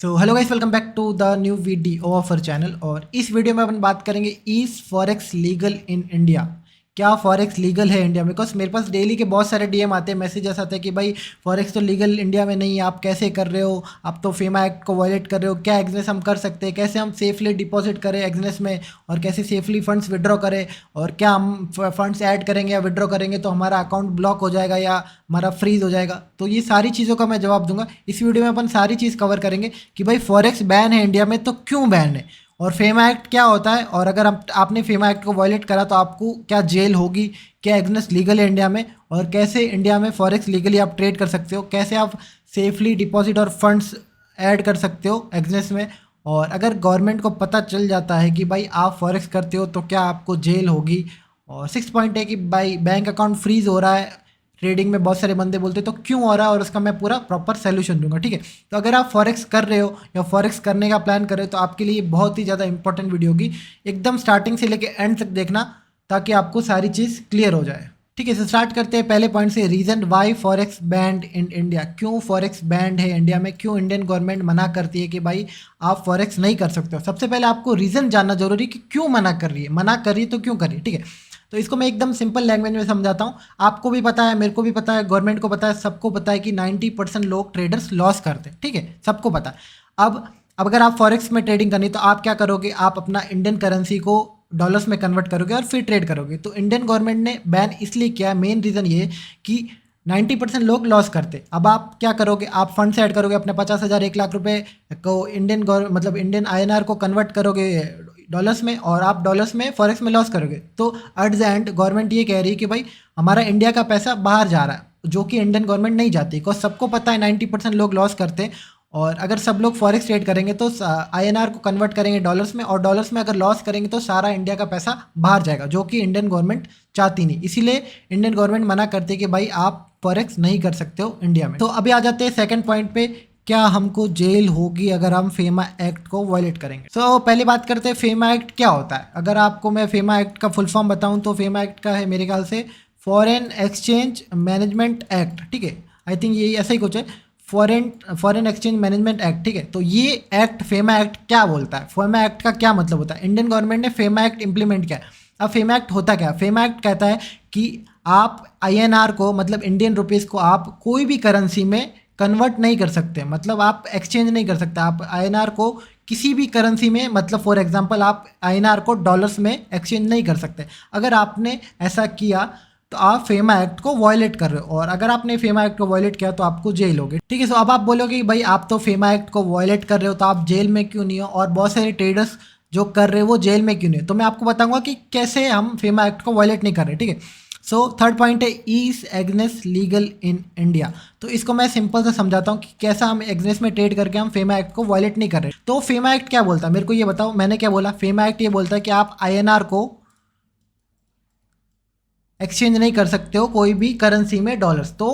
So hello guys, welcome back to the new video of our channel. और इस वीडियो में अपन बात करेंगे is forex legal in India. क्या फॉरेक्स लीगल है इंडिया में? बिकॉज मेरे पास डेली के बहुत सारे डीएम आते हैं, मैसेजेस आते हैं कि भाई फॉरेक्स तो लीगल इंडिया में नहीं है, आप कैसे कर रहे हो, आप तो फेमा एक्ट को वायलेट कर रहे हो, क्या एग्नेस हम कर सकते हैं, कैसे हम सेफली डिपॉजिट करें एग्नेस में, और कैसे सेफली फंड्स विड्रॉ करें, और क्या हम फंड्स ऐड करेंगे या विड्रॉ करेंगे तो हमारा अकाउंट ब्लॉक हो जाएगा या हमारा फ्रीज हो जाएगा। तो ये सारी चीज़ों का मैं जवाब दूंगा इस वीडियो में। अपन सारी चीज़ कवर करेंगे कि भाई फॉरेक्स बैन है इंडिया में तो क्यों बैन है, और फेमा एक्ट क्या होता है, और अगर आपने फेमा एक्ट को वायलेट करा तो आपको क्या जेल होगी, क्या एग्नेस लीगल है इंडिया में, और कैसे इंडिया में फॉरेक्स लीगली आप ट्रेड कर सकते हो, कैसे आप सेफली डिपॉजिट और फंड्स ऐड कर सकते हो एग्नेस में। और अगर गवर्नमेंट को पता चल जाता है कि भाई आप फॉरेक्स करते हो तो क्या आपको जेल होगी। और 6 पॉइंट है कि भाई बैंक अकाउंट फ्रीज हो रहा है ट्रेडिंग में, बहुत सारे बंदे बोलते हैं तो क्यों हो रहा है, और उसका मैं पूरा प्रॉपर सोल्यूशन दूंगा। ठीक है, तो अगर आप फॉरेक्स कर रहे हो या फॉरेक्स करने का प्लान कर रहे हो तो आपके लिए बहुत ही ज़्यादा इंपॉर्टेंट वीडियो होगी। एकदम स्टार्टिंग से लेके एंड तक देखना ताकि आपको सारी चीज़ क्लियर हो जाए। ठीक है, तो स्टार्ट करते हैं पहले पॉइंट से। Reason why forex band in India. क्यों फॉरेक्स बैंड है इंडिया में, क्यों इंडियन गवर्नमेंट मना करती है कि भाई आप फॉरेक्स नहीं कर सकते हो। सबसे पहले आपको रीज़न जानना जरूरी कि क्यों मना कर रही है, मना कर रही है तो क्यों कर रही है। ठीक है, तो इसको मैं एकदम सिंपल लैंग्वेज में समझाता हूँ। आपको भी पता है, मेरे को भी पता है, गवर्नमेंट को पता है, सबको पता है कि 90% लोग ट्रेडर्स लॉस करते हैं। ठीक है, सबको पता है। अब अगर आप फॉरेक्स में ट्रेडिंग करनी तो आप क्या करोगे, आप अपना इंडियन करेंसी को डॉलर्स में कन्वर्ट करोगे और फिर ट्रेड करोगे। तो इंडियन गवर्नमेंट ने बैन इसलिए किया, मेन रीज़न ये कि 90% लोग लॉस करते। अब आप क्या करोगे, आप फंड ऐड करोगे अपने 50,000 1 लाख रुपए को इंडियन INR को कन्वर्ट करोगे डॉलर्स में, और आप डॉलर्स में फॉरेक्स में लॉस करोगे। तो एट द एंड गवर्नमेंट ये कह रही है कि भाई हमारा इंडिया का पैसा बाहर जा रहा है, जो कि इंडियन गवर्नमेंट नहीं जाती, बिकॉज सबको पता है 90% लोग लॉस करते हैं। और अगर सब लोग फॉरेक्स ट्रेड करेंगे तो INR को कन्वर्ट करेंगे डॉलर्स में, और डॉलर्स में अगर लॉस करेंगे तो सारा इंडिया का पैसा बाहर जाएगा, जो कि इंडियन गवर्नमेंट चाहती नहीं। इसीलिए इंडियन गवर्नमेंट मना करती है कि भाई आप फॉरेक्स नहीं कर सकते हो इंडिया में। तो अभी आ जाते हैं सेकंड पॉइंट पे, क्या हमको जेल होगी अगर हम फेमा एक्ट को वायलेट करेंगे। तो पहले बात करते हैं फेमा एक्ट क्या होता है। अगर आपको मैं फेमा एक्ट का फुल फॉर्म बताऊं तो फेमा एक्ट का है मेरे ख्याल से फॉरेन एक्सचेंज मैनेजमेंट एक्ट। ठीक है, आई थिंक ये ऐसा ही कुछ है, फॉरेन एक्सचेंज मैनेजमेंट एक्ट। ठीक है, तो ये एक्ट फेमा एक्ट क्या बोलता है, फेमा एक्ट का क्या मतलब होता है। इंडियन गवर्नमेंट ने फेमा एक्ट इंप्लीमेंट किया। अब फेमा एक्ट होता क्या है, फेमा एक्ट कहता है कि आप INR को, मतलब इंडियन रुपीज़ को, आप कोई भी करेंसी में कन्वर्ट नहीं कर सकते, मतलब आप एक्सचेंज नहीं कर सकते। आप INR को किसी भी करेंसी में, मतलब फॉर एग्जांपल आप INR को डॉलर्स में एक्सचेंज नहीं कर सकते। अगर आपने ऐसा किया तो आप फेमा एक्ट को वायलेट कर रहे हो, और अगर आपने फेमा एक्ट को वायलेट किया तो आपको जेल होगी। ठीक है, सो अब आप बोलोगे कि भाई आप तो फेमा एक्ट को वायलेट कर रहे हो तो आप जेल में क्यों नहीं हो, और बहुत सारे ट्रेडर्स जो कर रहे हो वो जेल में क्यों नहीं है। तो मैं आपको बताऊंगा कि कैसे हम फेमा एक्ट को वायलेट नहीं कर रहे। ठीक है, सो थर्ड पॉइंट है is Agnes legal in India. तो इसको मैं सिंपल से समझाता हूँ कि कैसा हम एग्नेस में ट्रेड करके हम फेमा एक्ट को वायलेट नहीं कर रहे। तो फेमा एक्ट क्या बोलता है, मेरे को ये बताओ, मैंने क्या बोला। फेमा एक्ट ये बोलता है कि आप INR को एक्सचेंज नहीं कर सकते हो कोई भी करेंसी में डॉलर्स। तो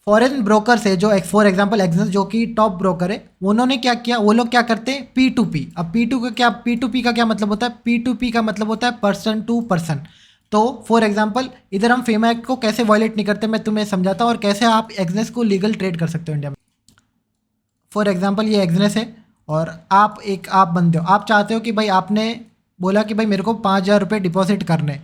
फॉरेन ब्रोकर से, जो फॉर एग्जांपल एक्सिस जो कि टॉप ब्रोकर है, उन्होंने क्या किया, वो लोग क्या करते हैं P2P। अब P2P का क्या मतलब होता है, P2P का मतलब होता है पर्सन टू पर्सन। तो फॉर एग्जांपल इधर हम फेमा एक्ट को कैसे वायलेट नहीं करते, मैं तुम्हें समझाता हूँ, और कैसे आप एक्सनेस को लीगल ट्रेड कर सकते हो इंडिया में। फॉर एग्जांपल ये एक्सनेस है और आप बंदे हो, आप चाहते हो कि भाई आपने बोला कि भाई मेरे को 5,000 रुपये डिपॉजिट करने।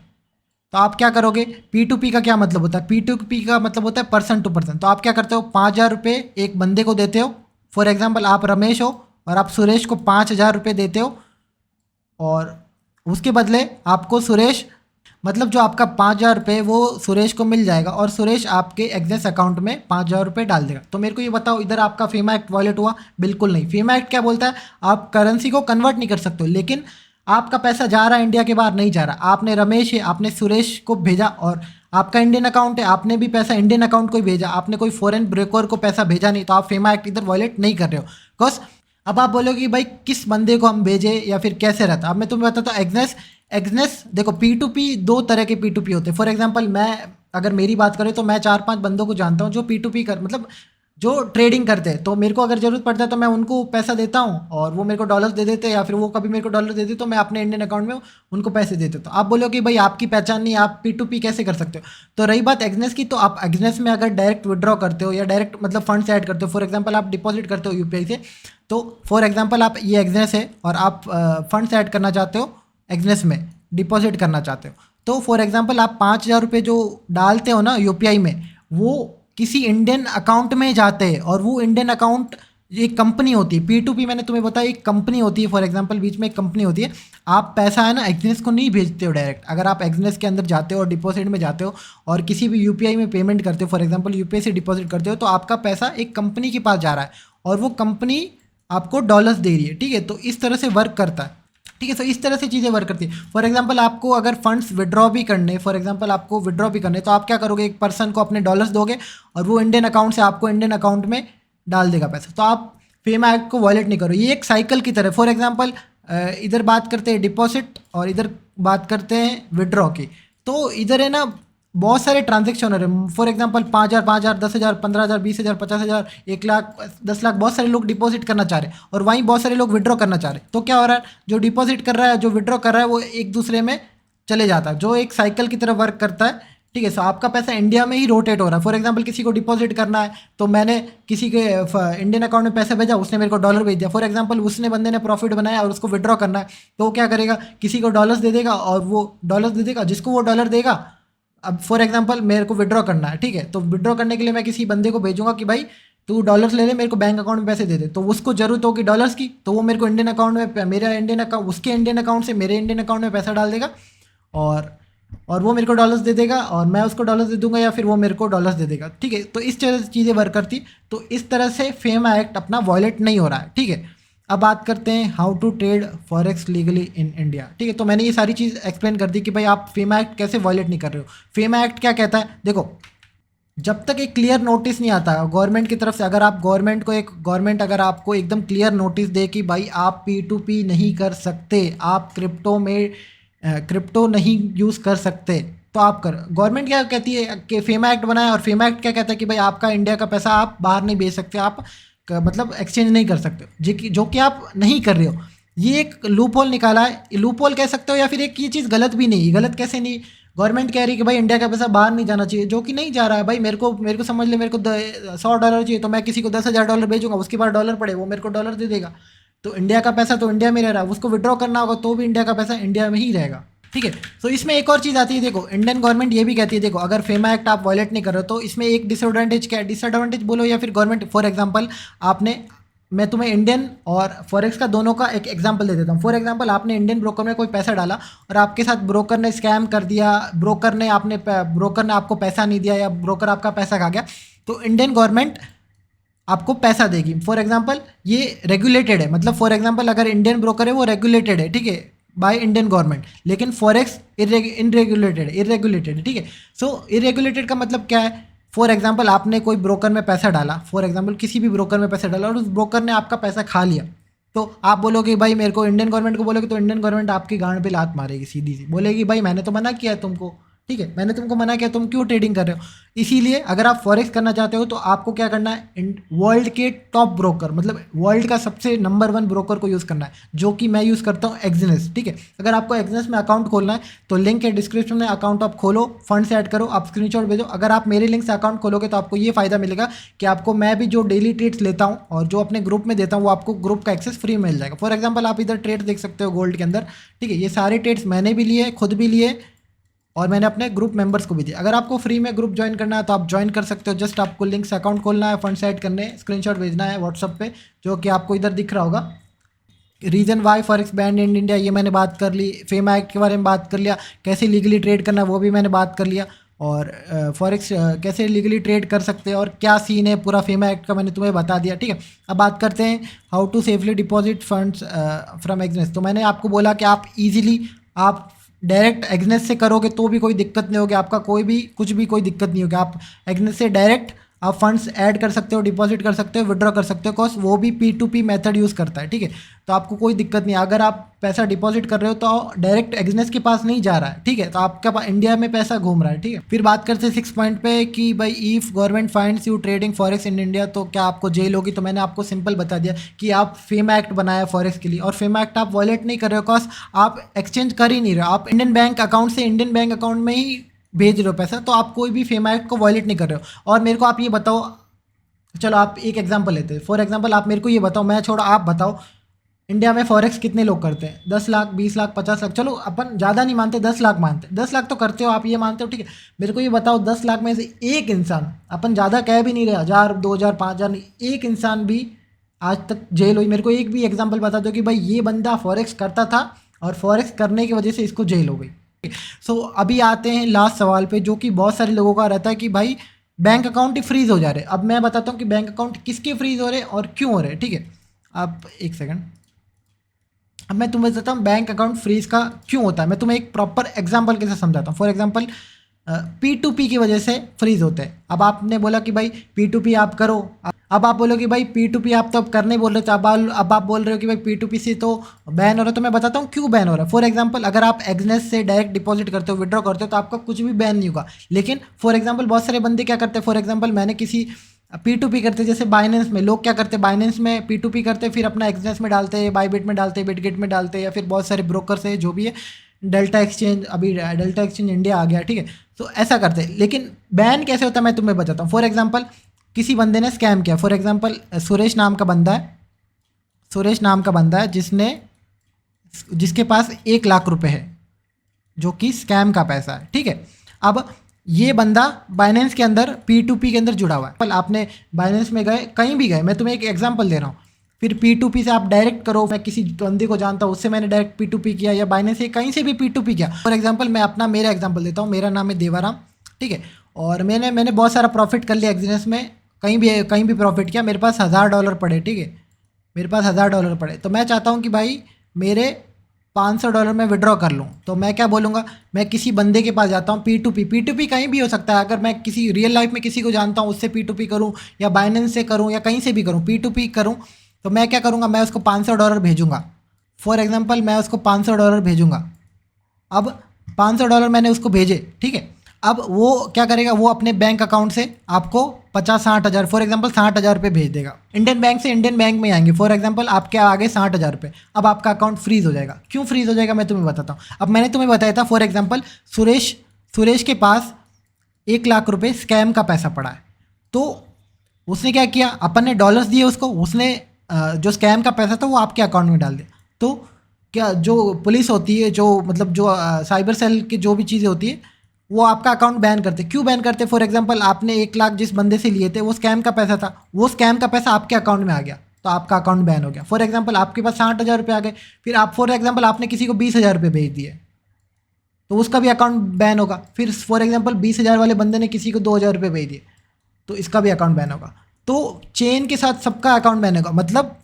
तो आप क्या करोगे, P2P का क्या मतलब होता है, P2P का मतलब होता है पर्सन टू पर्सन। तो आप क्या करते हो, 5,000 रुपये एक बंदे को देते हो। फॉर एग्जांपल आप रमेश हो और आप सुरेश को 5,000 रुपये देते हो, और उसके बदले आपको सुरेश, मतलब जो आपका 5,000 रुपये वो सुरेश को मिल जाएगा, और सुरेश आपके एग्नेस अकाउंट में 5,000 रुपये डाल देगा। तो मेरे को ये बताओ, इधर आपका फेमा एक्ट वॉलेट हुआ? बिल्कुल नहीं। फेमा एक्ट क्या बोलता है, आप करेंसी को कन्वर्ट नहीं कर सकते हो, लेकिन आपका पैसा जा रहा है इंडिया के बाहर नहीं जा रहा। आपने रमेश है, आपने सुरेश को भेजा, और आपका इंडियन अकाउंट है, आपने भी पैसा इंडियन अकाउंट को ही भेजा, आपने कोई फॉरेन ब्रोकर को पैसा भेजा नहीं। तो आप फेमा एक्ट इधर वॉलेट नहीं कर रहे हो। बिकॉज अब आप बोलोगे कि भाई किस बंदे को हम भेजे या फिर कैसे रहता। अब मैं तुम्हें बताता हूँ, एग्नेस देखो, P2P दो तरह के P2P होते हैं। फॉर एग्जांपल मैं, अगर मेरी बात करें तो मैं 4-5 बंदों को जानता हूँ जो P2P कर, मतलब जो ट्रेडिंग करते हैं। तो मेरे को अगर ज़रूरत पड़ता है तो मैं उनको पैसा देता हूँ और वो मेरे को डॉलर्स दे देते हैं, या फिर वो कभी मेरे को डॉलर दे देते तो मैं अपने इंडियन अकाउंट में उनको पैसे देते। तो आप बोलो कि भाई आपकी पहचान नहीं, आप P2P कैसे कर सकते हो। तो रही बात एग्नेस की, तो आप एग्नेस में अगर डायरेक्ट विड्रॉ करते हो या डायरेक्ट मतलब फंड्स ऐड करते हो, फॉर एग्जाम्पल आप डिपॉजिट करते हो UPI से, तो फॉर एग्जांपल आप ये एक्सनेस है और आप फंड्स ऐड करना चाहते हो एक्सनेस में, डिपॉजिट करना चाहते हो, तो फॉर एग्जांपल आप 5,000 रुपये जो डालते हो ना यूपीआई में, वो किसी इंडियन अकाउंट में जाते हैं और वो इंडियन अकाउंट एक कंपनी होती है, P2P मैंने तुम्हें बताया एक कंपनी होती है, फॉर एग्जांपल बीच में एक कंपनी होती है। आप पैसा है ना एक्सनेस को नहीं भेजते हो डायरेक्ट, अगर आप एक्सनेस के अंदर जाते हो और डिपॉजिट में जाते हो और किसी भी यूपीआई में पेमेंट करते हो, फॉर एग्जांपल यूपीआई से डिपॉजिट करते हो, तो आपका पैसा एक कंपनी के पास जा रहा है और वो कंपनी आपको डॉलर्स दे रही है, ठीक है। तो इस तरह से वर्क करता है, ठीक है। तो इस तरह से चीज़ें वर्क करती है। फॉर एग्जांपल आपको अगर फंड्स विड्रॉ भी करने, फॉर एग्जांपल आपको विड्रॉ भी करने, तो आप क्या करोगे, एक पर्सन को अपने डॉलर्स दोगे और वो इंडियन अकाउंट से आपको इंडियन अकाउंट में डाल देगा पैसा। तो आप फेमा ऐप को वॉलेट नहीं करो, ये एक साइकिल की तरह। फॉर एग्जांपल इधर बात करते हैं डिपॉजिट और इधर बात करते हैं विड्रॉ की, तो इधर है ना बहुत सारे ट्रांजेक्शन हो रहे हैं। फॉर एग्जांपल 5,000, 5,000, 10,000, 15,000, 20,000, 50,000, 1,00,000, 10,00,000, बहुत सारे लोग डिपॉजिट करना चाह रहे हैं और वहीं बहुत सारे लोग विड्रॉ करना चाह रहे हैं। तो क्या हो रहा है, जो डिपॉजिट कर रहा है, जो विड्रॉ कर रहा है, वो एक दूसरे में चले जाता है, जो एक साइकिल की तरह वर्क करता है, ठीक है। सो आपका पैसा इंडिया में ही रोटेट हो रहा है। फॉर एग्जांपल किसी को डिपॉजिट करना है तो मैंने किसी के इंडियन अकाउंट में पैसा भेजा, उसने मेरे को डॉलर भेज दिया। फॉर एग्जांपल उसने बंदे ने प्रॉफिट बनाया और उसको विड्रॉ करना है, तो वो क्या करेगा, किसी को डॉलर्स दे देगा और वो डॉलर्स दे देगा जिसको वो डॉलर देगा। अब फॉर एग्जांपल मेरे को विड्रॉ करना है, ठीक है, तो विड्रॉ करने के लिए मैं किसी बंदे को भेजूंगा कि भाई तू डॉलर्स ले ले, मेरे को बैंक अकाउंट में पैसे दे दे। तो उसको जरूरत होगी डॉलर्स की, तो वो मेरे को इंडियन अकाउंट में, मेरा इंडियन अकाउंट उसके इंडियन अकाउंट से मेरे इंडियन अकाउंट में पैसा डाल देगा और वो मेरे को डॉलर्स दे देगा और मैं उसको डॉलर्स दे दूंगा या फिर वो मेरे को डॉलर्स दे देगा, ठीक है। तो इस तरह से चीज़ें वर्क करती। तो इस तरह से फेमा एक्ट अपना वॉलेट नहीं हो रहा है, ठीक है। अब बात करते हैं how to trade forex legally in India, ठीक है। तो मैंने ये सारी चीज़ एक्सप्लेन कर दी कि भाई आप फेमा एक्ट कैसे वॉलेट नहीं कर रहे हो। फेमा एक्ट क्या कहता है, देखो, जब तक एक क्लियर नोटिस नहीं आता गवर्नमेंट की तरफ से, अगर आप गवर्नमेंट अगर आपको एकदम क्लियर नोटिस दे कि भाई आप P2P नहीं कर सकते, आप क्रिप्टो नहीं यूज़ कर सकते, तो आप कर। गवर्नमेंट क्या कहती है कि फेमा एक्ट बनाया और फेमा एक्ट क्या कहता है कि भाई आपका इंडिया का पैसा आप बाहर नहीं भेज सकते, आप मतलब एक्सचेंज नहीं कर सकते, जो कि आप नहीं कर रहे हो। ये एक लूप होल निकाला है, लूप होल कह सकते हो, या फिर एक ये चीज़ गलत भी नहीं। गलत कैसे नहीं, गवर्नमेंट कह रही है कि भाई इंडिया का पैसा बाहर नहीं जाना चाहिए, जो कि नहीं जा रहा है। भाई मेरे को समझ ले, मेरे को $100 चाहिए, तो मैं किसी को $10,000 भेजूंगा, उसके पास डॉलर पड़े, वो मेरे को डॉलर दे देगा। तो इंडिया का पैसा तो इंडिया में रह रहा है, उसको विड्रॉ करना होगा तो भी इंडिया का पैसा इंडिया में ही रहेगा, ठीक है। तो इसमें एक और चीज़ आती है, देखो इंडियन गवर्नमेंट ये भी कहती है, देखो अगर फेमा एक्ट आप वॉलेट नहीं कर रहे हो तो इसमें एक डिसएडवांटेज क्या है, डिसएडवांटेज बोलो या फिर गवर्नमेंट। फॉर एग्जांपल मैं तुम्हें इंडियन और फॉरेक्स का दोनों का एक एग्जांपल दे देता हूँ। फॉर एग्जांपल आपने इंडियन ब्रोकर में कोई पैसा डाला और आपके साथ ब्रोकर ने स्कैम कर दिया, ब्रोकर ने आपको पैसा नहीं दिया या ब्रोकर आपका पैसा खा गया, तो इंडियन गवर्नमेंट आपको पैसा देगी। फॉर एग्जांपल ये रेगुलेटेड है, मतलब फॉर एग्जांपल अगर इंडियन ब्रोकर है वो रेगुलेटेड है, ठीक है, बाय इंडियन गवर्नमेंट, लेकिन फॉरेक्स इरेगुलेटेड है, ठीक है। सो इरेगुलेटेड का मतलब क्या है, फॉर एग्जांपल आपने कोई ब्रोकर में पैसा डाला, फॉर एग्जांपल किसी भी ब्रोकर में पैसा डाला और उस ब्रोकर ने आपका पैसा खा लिया, तो आप बोलोगे भाई मेरे को, इंडियन गवर्नमेंट को बोलोगे तो इंडियन गवर्नमेंट आपकी गांड पे लात मारेगी, सीधी सी बोलेगी भाई मैंने तो मना किया है तुमको, ठीक है, मैंने तुमको मना किया, तुम क्यों ट्रेडिंग कर रहे हो। इसीलिए अगर आप फॉरेक्स करना चाहते हो तो आपको क्या करना है, वर्ल्ड के टॉप ब्रोकर, मतलब वर्ल्ड का सबसे नंबर 1 ब्रोकर को यूज़ करना है, जो कि मैं यूज़ करता हूँ एक्सनेस, ठीक है। अगर आपको एक्सनेस में अकाउंट खोलना है तो लिंक है डिस्क्रिप्शन में, अकाउंट आप खोलो, फंड ऐड करो, आप स्क्रीनशॉट भेजो। अगर आप मेरे लिंक से अकाउंट खोलोगे तो आपको ये फ़ायदा मिलेगा कि आपको मैं भी जो डेली ट्रेड्स लेता हूँ और जो अपने ग्रुप में देता हूँ वो आपको ग्रुप का एक्सेस फ्री मिल जाएगा। फॉर एग्जाम्पल आप इधर ट्रेड्स देख सकते हो गोल्ड के अंदर, ठीक है, ये सारे ट्रेड्स मैंने भी लिए, खुद भी लिए और मैंने अपने ग्रुप मेंबर्स को भी दिया। अगर आपको फ्री में ग्रुप ज्वाइन करना है तो आप ज्वाइन कर सकते हो, जस्ट आपको लिंक से अकाउंट खोलना है, फंड ऐड करने, स्क्रीनशॉट भेजना है व्हाट्सअप पे, जो कि आपको इधर दिख रहा होगा। Reason why forex band in India, ये मैंने बात कर ली। फेमा एक्ट के बारे में बात कर लिया, कैसे लीगली ट्रेड करना है वो भी मैंने बात कर लिया, और फॉरेक्स कैसे लीगली ट्रेड कर सकते हैं और क्या सीन है पूरा फेमा एक्ट का मैंने तुम्हें बता दिया, ठीक है। अब बात करते हैं how to safely deposit funds from Exness. तो मैंने आपको बोला कि आप इजीली आप डायरेक्ट एक्सनेस से करोगे तो भी कोई दिक्कत नहीं होगी, आपका कोई दिक्कत नहीं होगी। आप एक्सनेस से डायरेक्ट आप फंड्स ऐड कर सकते हो, डिपॉजिट कर सकते हो, विड्रॉ कर सकते हो, बिकॉज वो भी P2P मेथड यूज़ करता है, ठीक है। तो आपको कोई दिक्कत नहीं, अगर आप पैसा डिपॉजिट कर रहे हो तो डायरेक्ट एक्सनेस के पास नहीं जा रहा है, ठीक है, तो आपके पास इंडिया में पैसा घूम रहा है, ठीक है। फिर बात करते हैं 6 पॉइंट पे कि भाई if government finds you trading forex in India, तो क्या आपको जेल होगी। तो मैंने आपको सिंपल बता दिया कि आप फेमा एक्ट बनाया फॉरेक्स के लिए और फेमा एक्ट आप वॉलेट नहीं कर रहे हो, बिकॉज आप एक्सचेंज कर ही नहीं रहे हो, आप इंडियन बैंक अकाउंट से इंडियन बैंक अकाउंट में ही भेज रहे हो पैसा, तो आप कोई भी फेमा एक्ट को वॉलेट नहीं कर रहे हो। और मेरे को आप ये बताओ, चलो आप एक एग्जांपल लेते हैं। फॉर एग्जांपल आप मेरे को ये बताओ, मैं छोड़ो आप बताओ, इंडिया में फॉरेक्स कितने लोग करते हैं? 10 लाख, 20 लाख, 50 लाख, चलो अपन ज़्यादा नहीं मानते, 10 लाख मानते। 10 लाख तो करते हो आप, ये मानते हो, ठीक है। मेरे को ये बताओ 10 लाख में से एक इंसान, अपन ज़्यादा कह भी नहीं रहे, 1000, 2000, 5000 नहीं, एक इंसान भी आज तक जेल हुई, मेरे को एक भी एग्जाम्पल बता दो कि भाई ये बंदा फॉरेक्स करता था और फॉरेक्स करने की वजह से इसको जेल हो गई। सो अभी आते हैं लास्ट सवाल पे, जो कि बहुत सारे लोगों का रहता है कि भाई बैंक अकाउंट ही फ्रीज हो जा रहे हैं। अब मैं बताता हूँ कि बैंक अकाउंट किसके फ्रीज हो रहे हैं और क्यों हो रहे हैं, ठीक है। आप एक सेकंड, अब मैं तुम्हें बताता हूँ बैंक अकाउंट फ्रीज का क्यों होता है। मैं तुम्हें एक प्रॉपर एग्जांपल के साथ समझाता हूँ। फॉर एग्जांपल P2P की वजह से फ्रीज होते हैं। अब आपने बोला कि भाई P2P आप करो, अब आप बोलो कि भाई P2P आप तो अब करने बोल रहे थे, अब आप बोल रहे हो कि भाई P2P से तो बैन हो रहा है। तो मैं बताता हूँ क्यों बैन हो रहा है। फॉर एग्जांपल अगर आप एक्सनेस से डायरेक्ट डिपॉजिट करते हो, विड्रॉ करते हो, तो आपका कुछ भी बैन नहीं होगा। लेकिन फॉर एग्जाम्पल बहुत सारे बंदे क्या करते हैं, फॉर एग्जाम्पल मैंने किसी P2P करते, जैसे बाइनेंस में लोग क्या करते हैं, बाइनेंस में P2P करते, फिर अपना एक्सनेस में डालते हैं, बाईबिट में डालते हैं, बिटगेट में डालते हैं, या फिर बहुत सारे ब्रोकर्स है जो भी है, डेल्टा एक्सचेंज, अभी डेल्टा एक्सचेंज इंडिया आ गया, ठीक है। तो ऐसा करते हैं। लेकिन बैन कैसे होता है मैं तुम्हें बताता हूँ। फॉर एग्जाम्पल किसी बंदे ने स्कैम किया, फॉर एग्जाम्पल सुरेश नाम का बंदा है, सुरेश नाम का बंदा है जिसके पास 1 लाख रुपए है, जो कि स्कैम का पैसा है, ठीक है। अब ये बंदा बाइनेंस के अंदर P2P के अंदर जुड़ा हुआ है। पर आपने बाइनेंस में गए, कहीं भी गए, मैं तुम्हें एक एग्जांपल दे रहा हूँ, फिर P2P से आप डायरेक्ट करो, मैं किसी बंदे को जानता हूँ उससे मैंने डायरेक्ट P2P किया, या बाइनेंस से कहीं से भी P2P किया। फॉर एग्जाम्पल मैं मेरा एग्जाम्पल देता हूँ, मेरा नाम है देवाराम, ठीक है। और मैंने बहुत सारा प्रॉफिट कर लिया एक्सनेस में, कहीं भी प्रॉफिट किया, मेरे पास $1000 पड़े, ठीक है, मेरे पास $1000 पड़े। तो मैं चाहता हूँ कि भाई मेरे $500 में विड्रॉ कर लूँ। तो मैं क्या बोलूँगा, मैं किसी बंदे के पास जाता हूँ, P2P कहीं भी हो सकता है। अगर मैं किसी रियल लाइफ में किसी को जानता हूँ उससे P2P करूँ, या बाइनेंस से करूँ, या कहीं से भी करूँ P2P करूँ, तो मैं क्या करूँगा, मैं उसको $500 भेजूँगा। फॉर एग्जाम्पल मैं उसको $500 भेजूँगा। अब $500 मैंने उसको भेजे, ठीक है। अब वो क्या करेगा, वो अपने बैंक अकाउंट से आपको 50-60 हज़ार, फॉर एग्जांपल 60 हज़ार रुपये भेज देगा। इंडियन बैंक से इंडियन बैंक में आएंगे, फॉर एग्जांपल आपके आगे 60 हज़ार रुपये। अब आपका अकाउंट फ्रीज हो जाएगा। क्यों फ्रीज हो जाएगा मैं तुम्हें बताता हूँ। अब मैंने तुम्हें बताया था, फॉर एग्जाम्पल सुरेश के पास 1 लाख रुपये स्कैम का पैसा पड़ा है। तो उसने क्या किया, अपन ने डॉलर्स दिए उसको, उसने जो स्कैम का पैसा था वो आपके अकाउंट में डाल दिया। तो क्या जो पुलिस होती है, जो मतलब जो साइबर सेल की जो भी चीज़ें होती है, वो आपका अकाउंट बैन करते। क्यों बैन करते? फॉर एग्जांपल आपने 1 लाख जिस बंदे से लिए थे वो स्कैम का पैसा था, वो स्कैम का पैसा आपके अकाउंट में आ गया, तो आपका अकाउंट बैन हो गया। फॉर एग्जांपल आपके पास 60 हज़ार रुपये आ गए, फिर आप फॉर एग्जांपल आपने किसी को 20 हज़ार रुपये भेज दिए, तो उसका भी अकाउंट बैन होगा। फिर फॉर एग्जांपल 20 हज़ार वाले बंदे ने किसी को 2 हज़ार रुपये भेज दिए, तो इसका भी अकाउंट बैन होगा। तो चेन के साथ सबका अकाउंट बैन होगा। मतलब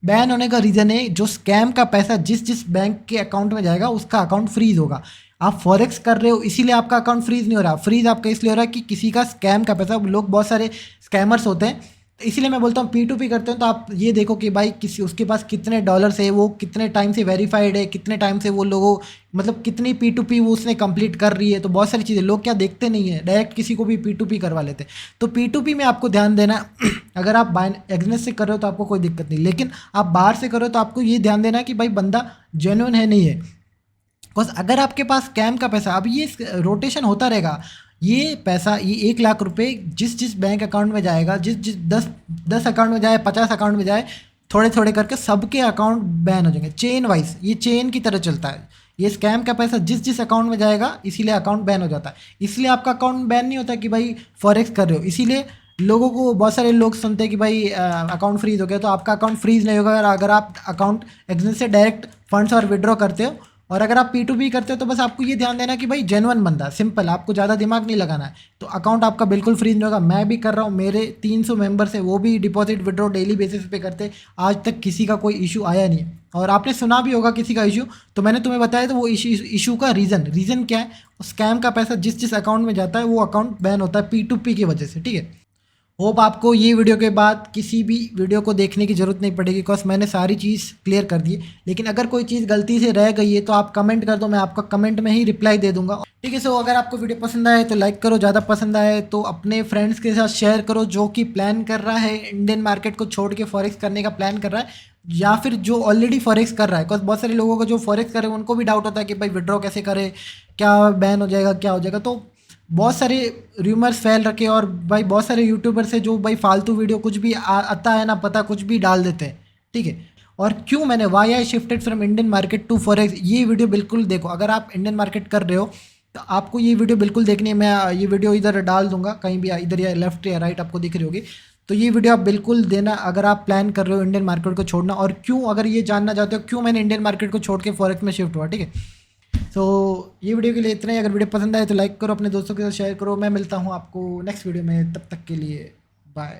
बैन होने का रीज़न है जो स्कैम का पैसा जिस जिस बैंक के अकाउंट में जाएगा उसका अकाउंट फ्रीज होगा। आप फॉरेक्स कर रहे हो इसीलिए आपका अकाउंट फ्रीज नहीं हो रहा, फ्रीज आपका इसलिए हो रहा है कि किसी का स्कैम का पैसा, लोग बहुत सारे स्कैमर्स होते हैं, इसीलिए मैं बोलता हूँ P2P करते हैं तो आप ये देखो कि भाई किसी उसके पास कितने डॉलर्स है, वो कितने टाइम से वेरीफाइड है, कितने टाइम से वो लोगों मतलब कितनी P2P वो उसने कंप्लीट कर रही है। तो बहुत सारी चीज़ें लोग क्या देखते नहीं है, डायरेक्ट किसी को भी P2P करवा लेते हैं। तो P2P में आपको ध्यान देना अगर आप एग्नेस से कर रहे हो तो आपको कोई दिक्कत नहीं, लेकिन आप बाहर से करो तो आपको ये ध्यान देना कि भाई बंदा जेन्युइन है नहीं है। बिकॉज अगर आपके पास स्कैम का पैसा, अब ये रोटेशन होता रहेगा, ये पैसा, ये 1 लाख रुपए जिस जिस बैंक अकाउंट में जाएगा, जिस जिस 10 अकाउंट में जाए, 50 अकाउंट में जाए, थोड़े थोड़े करके सबके अकाउंट बैन हो जाएंगे, चेन वाइज, ये चेन की तरह चलता है। ये स्कैम का पैसा जिस जिस अकाउंट में जाएगा इसीलिए अकाउंट बैन हो जाता है। इसलिए आपका अकाउंट बैन नहीं होता कि भाई फॉरेक्स कर रहे हो, इसीलिए लोगों को, बहुत सारे लोग सुनते हैं कि भाई अकाउंट फ्रीज हो गया, तो आपका अकाउंट फ्रीज नहीं होगा अगर आप अकाउंट एक्सिस से डायरेक्ट फंड्स और विड्रॉ करते हो। और अगर आप P2P करते हो तो बस आपको ये ध्यान देना कि भाई जेन्युइन बंदा, सिंपल, आपको ज़्यादा दिमाग नहीं लगाना है, तो अकाउंट आपका बिल्कुल फ्रीज नहीं होगा। मैं भी कर रहा हूँ, मेरे 300 मेंबर्स हैं, वो भी डिपॉजिट विड्रॉ डेली बेसिस पे करते, आज तक किसी का कोई इशू आया नहीं है। और आपने सुना भी होगा किसी का इशू, तो मैंने तुम्हें बताया तो वो इशू का रीज़न क्या है, स्कैम का पैसा जिस जिस अकाउंट में जाता है वो अकाउंट बैन होता है P2P की वजह से, ठीक है। होप आपको ये वीडियो के बाद किसी भी वीडियो को देखने की ज़रूरत नहीं पड़ेगी, बिकॉज मैंने सारी चीज़ क्लियर कर दी। लेकिन अगर कोई चीज़ गलती से रह गई है तो आप कमेंट कर दो, मैं आपका कमेंट में ही रिप्लाई दे दूंगा, ठीक है। सो अगर आपको वीडियो पसंद आए तो लाइक करो, ज़्यादा पसंद आए तो अपने फ्रेंड्स के साथ शेयर करो जो कि प्लान कर रहा है इंडियन मार्केट को छोड़ के फॉरेक्स करने का प्लान कर रहा है, या फिर जो ऑलरेडी फॉरेक्स कर रहा है। बिकॉज बहुत सारे लोगों को जो फॉरेक्स कर रहे हैं उनको भी डाउट होता है कि भाई विड्रॉ कैसे करे, क्या बैन हो जाएगा, क्या हो जाएगा। तो बहुत सारे रूमर्स फैल रखे और भाई बहुत सारे यूट्यूबर से जो भाई फालतू वीडियो कुछ भी आता है ना पता कुछ भी डाल देते हैं, ठीक है। और क्यों मैंने why I shifted from Indian market to forex, ये वीडियो बिल्कुल देखो। अगर आप इंडियन मार्केट कर रहे हो तो आपको ये वीडियो बिल्कुल देखनी है। मैं ये वीडियो इधर डाल दूंगा कहीं भी, इधर या लेफ्ट या राइट आपको दिख रही होगी। तो ये वीडियो आप बिल्कुल देना अगर आप प्लान कर रहे हो इंडियन मार्केट को छोड़ना, और क्यों, अगर ये जानना चाहते हो क्यों मैंने इंडियन मार्केट को छोड़ के फॉरेक्स में शिफ्ट हुआ, ठीक है। तो ये वीडियो के लिए इतना ही। अगर वीडियो पसंद आए तो लाइक करो, अपने दोस्तों के साथ शेयर करो। मैं मिलता हूँ आपको नेक्स्ट वीडियो में, तब तक के लिए बाय।